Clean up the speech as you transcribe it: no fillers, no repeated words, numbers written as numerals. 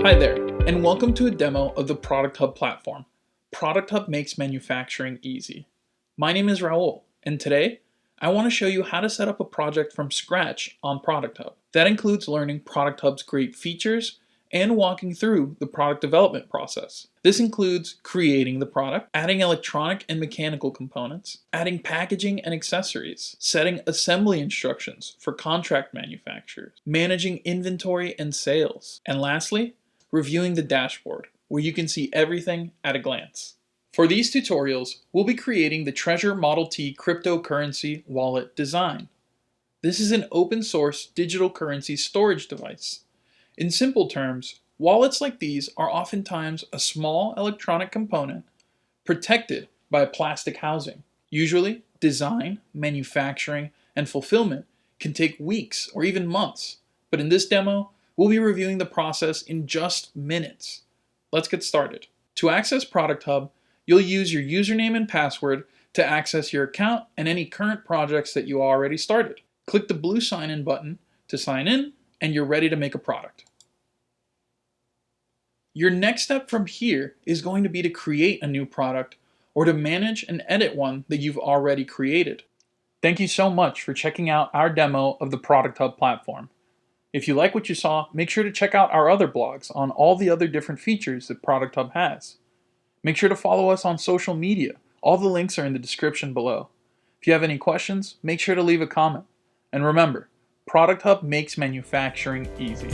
Hi there, and welcome to a demo of the Product Hub platform. Product Hub makes manufacturing easy. My name is Raul, and today I want to show you how to set up a project from scratch on Product Hub. That includes learning Product Hub's great features and walking through the product development process. This includes creating the product, adding electronic and mechanical components, adding packaging and accessories, setting assembly instructions for contract manufacturers, managing inventory and sales, and lastly, reviewing the dashboard, where you can see everything at a glance. For these tutorials, we'll be creating the Treasure Model T cryptocurrency wallet design. This is an open source digital currency storage device. In simple terms, wallets like these are oftentimes a small electronic component protected by a plastic housing. Usually, design, manufacturing, and fulfillment can take weeks or even months, but in this demo, we'll be reviewing the process in just minutes. Let's get started. To access Product Hub, you'll use your username and password to access your account and any current projects that you already started. Click the blue sign in button to sign in, and you're ready to make a product. Your next step from here is going to be to create a new product or to manage and edit one that you've already created. Thank you so much for checking out our demo of the Product Hub platform. If you like what you saw, make sure to check out our other blogs on all the other different features that Product Hub has. Make sure to follow us on social media. All the links are in the description below. If you have any questions, make sure to leave a comment. And remember, Product Hub makes manufacturing easy.